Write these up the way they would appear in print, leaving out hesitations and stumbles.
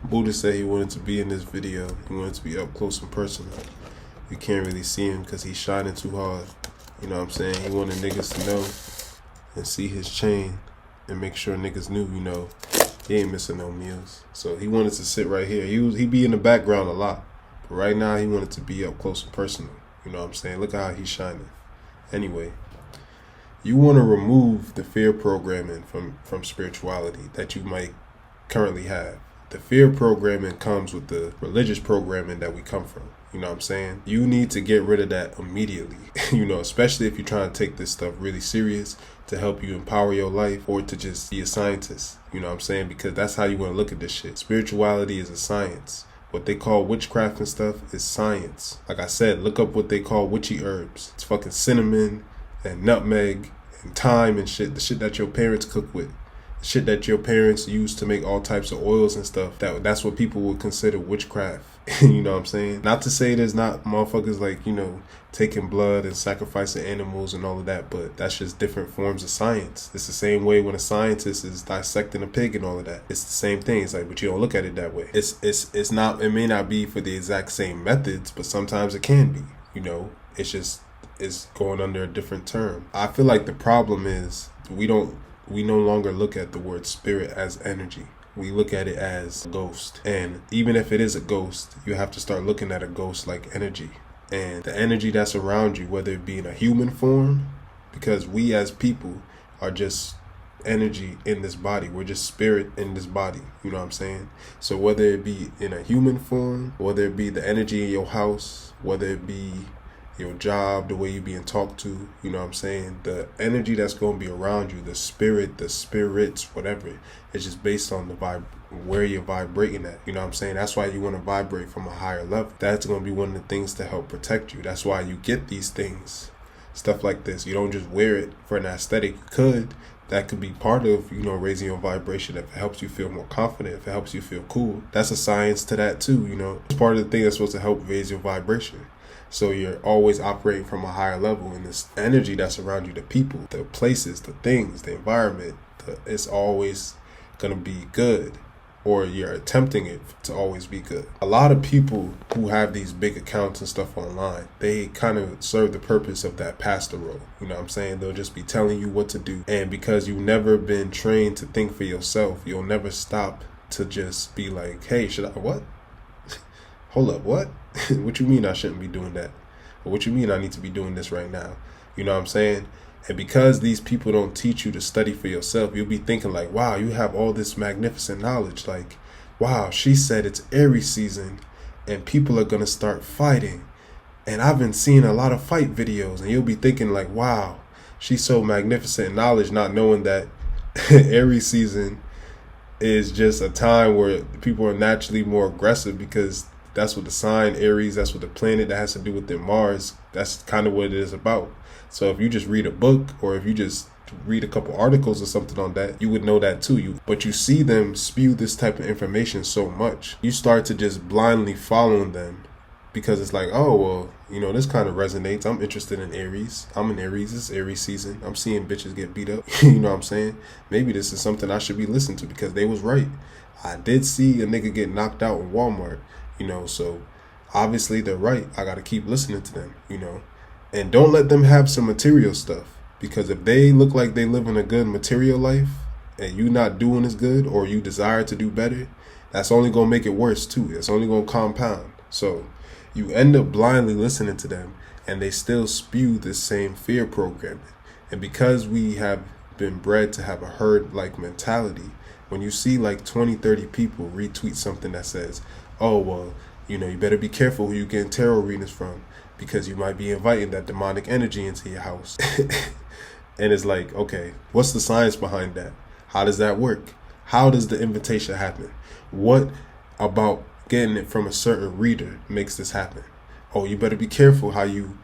Buddha said he wanted to be in this video. He wanted to be up close and personal. You can't really see him because he's shining too hard. You know what I'm saying? He wanted niggas to know and see his chain and make sure niggas knew, he ain't missing no meals. So he wanted to sit right here. He be in the background a lot. But right now he wanted to be up close and personal. You know what I'm saying? Look at how he's shining. Anyway, you want to remove the fear programming from spirituality that you might currently have. The fear programming comes with the religious programming that we come from. You know what I'm saying? You need to get rid of that immediately. Especially if you're trying to take this stuff really serious to help you empower your life or to just be a scientist. You know what I'm saying? Because that's how you want to look at this shit. Spirituality is a science. What they call witchcraft and stuff is science. Like I said, look up what they call witchy herbs. It's fucking cinnamon and nutmeg and thyme and shit. The shit that your parents cook with. The shit that your parents use to make all types of oils and stuff. That's what people would consider witchcraft. You know what I'm saying? Not to say there's not motherfuckers like, taking blood and sacrificing animals and all of that, but that's just different forms of science. It's the same way when a scientist is dissecting a pig and all of that. It's the same thing. It's like, but you don't look at it that way. It's not, it may not be for the exact same methods, but sometimes it can be, it's going under a different term. I feel like the problem is we no longer look at the word spirit as energy. We look at it as a ghost. And even if it is a ghost, you have to start looking at a ghost like energy. And the energy that's around you, whether it be in a human form, because we as people are just energy in this body. We're just spirit in this body. You know what I'm saying? So whether it be in a human form, whether it be the energy in your house, whether it be your job, the way you're being talked to, you know what I'm saying? The energy that's going to be around you, the spirits, whatever, it's just based on the where you're vibrating at. You know what I'm saying? That's why you want to vibrate from a higher level. That's going to be one of the things to help protect you. That's why you get these things, stuff like this. You don't just wear it for an aesthetic. That could be part of, raising your vibration. If it helps you feel more confident, if it helps you feel cool, that's a science to that too, It's part of the thing that's supposed to help raise your vibration. So you're always operating from a higher level, and this energy that's around you, the people, the places, the things, the environment, it's always going to be good, or you're attempting it to always be good. A lot of people who have these big accounts and stuff online, they kind of serve the purpose of that pastor role. You know what I'm saying? They'll just be telling you what to do. And because you've never been trained to think for yourself, you'll never stop to just be like, hey, should I, what? Hold up, what? What you mean I shouldn't be doing that? Or what you mean I need to be doing this right now? You know what I'm saying? And because these people don't teach you to study for yourself, you'll be thinking like, wow, you have all this magnificent knowledge. Like, wow, she said it's Aries season and people are going to start fighting. And I've been seeing a lot of fight videos, and you'll be thinking like, wow, she's so magnificent in knowledge, not knowing that Aries season is just a time where people are naturally more aggressive, because that's what the sign Aries, that's what the planet that has to do with their Mars, that's kind of what it is about. So if you just read a book, or if you just read a couple articles or something on that, you would know that too. But you see them spew this type of information so much, you start to just blindly follow them, because it's like, oh, well, this kind of resonates. I'm interested in Aries. I'm in Aries. It's Aries season. I'm seeing bitches get beat up. You know what I'm saying? Maybe this is something I should be listening to, because they was right. I did see a nigga get knocked out in Walmart. So obviously they're right. I got to keep listening to them, and don't let them have some material stuff, because if they look like they live in a good material life and you not doing as good, or you desire to do better, that's only going to make it worse too. It's only going to compound. So you end up blindly listening to them, and they still spew this same fear programming. And because we have been bred to have a herd-like mentality, when you see like 20, 30 people retweet something that says, oh, well, you better be careful who you getting tarot readings from, because you might be inviting that demonic energy into your house. And it's like, okay, what's the science behind that? How does that work? How does the invitation happen? What about getting it from a certain reader makes this happen? Oh, you better be careful how you,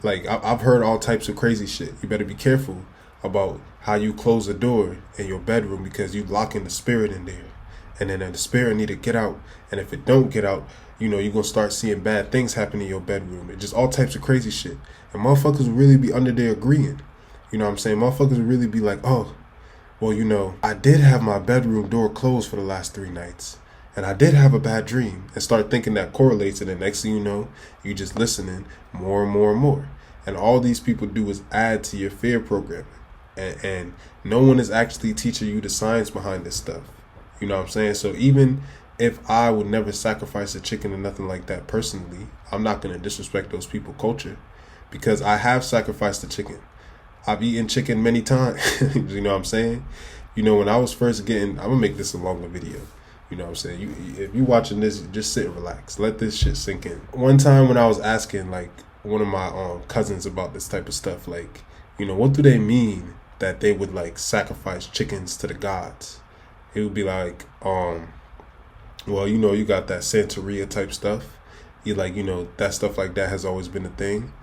like, I've heard all types of crazy shit. You better be careful about how you close the door in your bedroom, because you locking the spirit in there. And then the spirit need to get out. And if it don't get out, you're going to start seeing bad things happen in your bedroom. And just all types of crazy shit. And motherfuckers will really be under there agreeing. You know what I'm saying? Motherfuckers will really be like, oh, well, I did have my bedroom door closed for the last 3 nights. And I did have a bad dream, and start thinking that correlates, and the next thing you know, you just listening more and more and more. And all these people do is add to your fear programming. And no one is actually teaching you the science behind this stuff. You know what I'm saying? So even if I would never sacrifice a chicken or nothing like that personally, I'm not going to disrespect those people culture, because I have sacrificed the chicken. I've eaten chicken many times. You know what I'm saying? You know, when I was first getting, I'm going to make this a longer video. You know what I'm saying? If you watching this, just sit and relax. Let this shit sink in. One time when I was asking like one of my cousins about this type of stuff, like, you know, what do they mean that they would like sacrifice chickens to the gods? It would be like, well, you know, you got that Santeria type stuff. You like, you know, that stuff like that has always been a thing.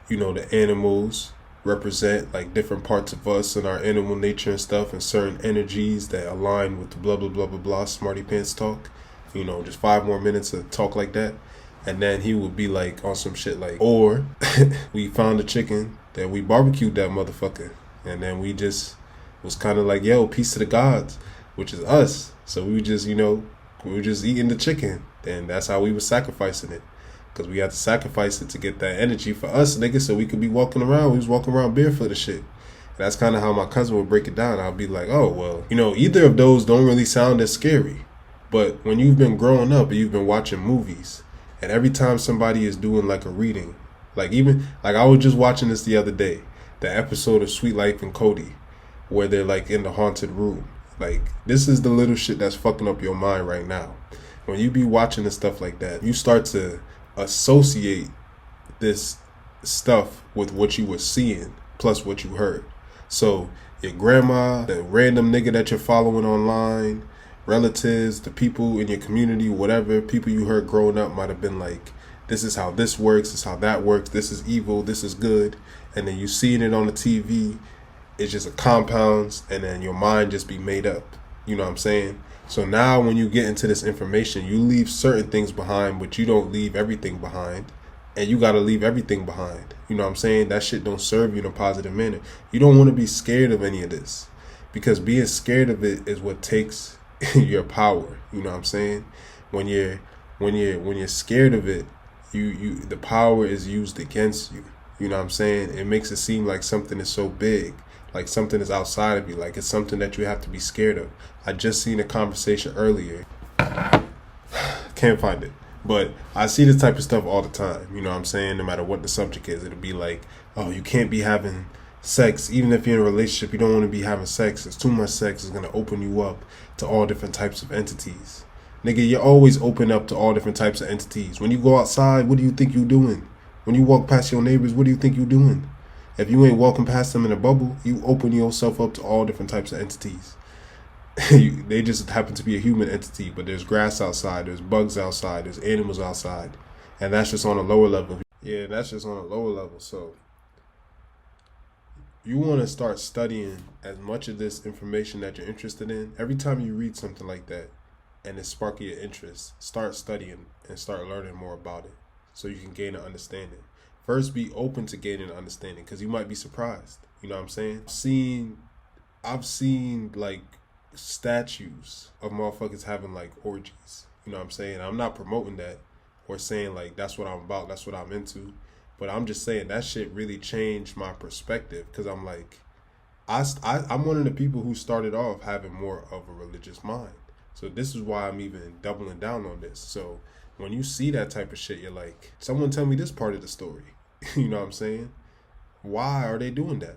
You know, the animals represent like different parts of us and our animal nature and stuff, and certain energies that align with the blah blah blah blah blah smarty pants talk. You know, just 5 more minutes of talk like that, and then he would be like on some shit like, or we found a chicken that we barbecued that motherfucker, and then we just was kind of like, yo, peace to the gods, which is us. So we just, you know, we were just eating the chicken, and that's how we were sacrificing it. Because we had to sacrifice it to get that energy for us, nigga, so we could be walking around. We was walking around barefoot and shit. That's kind of how my cousin would break it down. I'll be like, oh, well, you know, either of those don't really sound as scary. But when you've been growing up and you've been watching movies, and every time somebody is doing like a reading, like even, like I was just watching this the other day, the episode of Sweet Life and Cody, where they're like in the haunted room. Like, this is the little shit that's fucking up your mind right now. When you be watching and stuff like that, you start to associate this stuff with what you were seeing plus what you heard. So your grandma, the random nigga that you're following online, relatives, the people in your community, whatever, people you heard growing up might have been like, this is how this works, this is how that works, this is evil, this is good. And then you seeing it on the TV, it's just a compounds, and then your mind just be made up. You know what I'm saying? So now when you get into this information, you leave certain things behind, but you don't leave everything behind. And you got to leave everything behind. You know what I'm saying? That shit don't serve you in a positive manner. You don't want to be scared of any of this, because being scared of it is what takes your power. You know what I'm saying? When you're scared of it, the power is used against you. You know what I'm saying? It makes it seem like something is so big, like something is outside of you, like it's something that you have to be scared of. I just seen a conversation earlier. Can't find it. But I see this type of stuff all the time. You know what I'm saying? No matter what the subject is, it'll be like, oh, you can't be having sex. Even if you're in a relationship, you don't want to be having sex. It's too much sex. It's going to open you up to all different types of entities. Nigga, you're always open up to all different types of entities. When you go outside, what do you think you're doing? When you walk past your neighbors, what do you think you're doing? If you ain't walking past them in a bubble, you open yourself up to all different types of entities. They just happen to be a human entity, but there's grass outside, there's bugs outside, there's animals outside, and that's just on a lower level. Yeah, that's just on a lower level. So you want to start studying as much of this information that you're interested in. Every time you read something like that and it's sparking your interest, start studying and start learning more about it so you can gain an understanding. First, be open to gaining an understanding, because you might be surprised. You know what I'm saying? I've seen like statues of motherfuckers having like orgies. You know what I'm saying? I'm not promoting that or saying like that's what I'm about, that's what I'm into, but I'm just saying that shit really changed my perspective, because I'm like, I'm one of the people who started off having more of a religious mind. So this is why I'm even doubling down on this. So when you see that type of shit, you're like, someone tell me this part of the story. You know what I'm saying? Why are they doing that?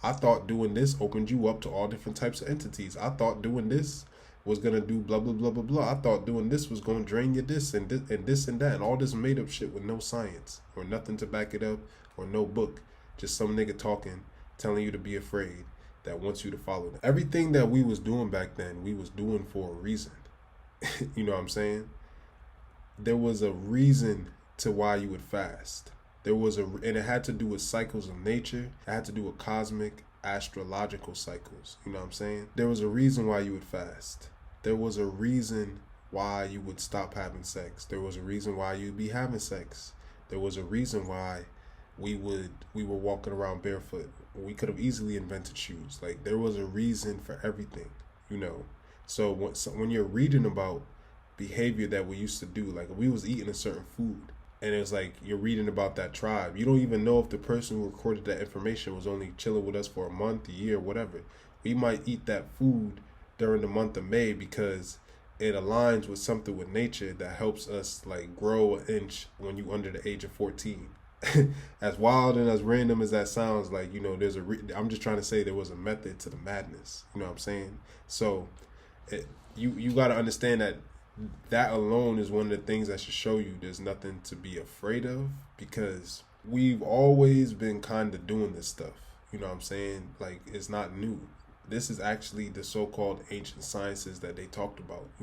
I thought doing this opened you up to all different types of entities. I thought doing this was going to do blah, blah, blah, blah, blah. I thought doing this was going to drain your this and this and that. And all this made up shit with no science or nothing to back it up or no book. Just some nigga talking, telling you to be afraid, that wants you to follow them. Everything that we was doing back then, we was doing for a reason. You know what I'm saying? There was a reason to why you would fast. And it had to do with cycles of nature. It had to do with cosmic, astrological cycles. You know what I'm saying? There was a reason why you would fast. There was a reason why you would stop having sex. There was a reason why you'd be having sex. There was a reason why we were walking around barefoot. We could have easily invented shoes. Like, there was a reason for everything, you know. So when you're reading about behavior that we used to do. Like if we was eating a certain food and it's like you're reading about that tribe, you don't even know if the person who recorded that information was only chilling with us for a month, a year, whatever. We might eat that food during the month of May because it aligns with something with nature that helps us like grow an inch when you under the age of 14. As wild and as random as that sounds, like, you know, I'm just trying to say there was a method to the madness. You know what I'm saying? So you got to understand that alone is one of the things that should show you there's nothing to be afraid of, because we've always been kind of doing this stuff. You know what I'm saying? Like, it's not new. This is actually the so-called ancient sciences that they talked about.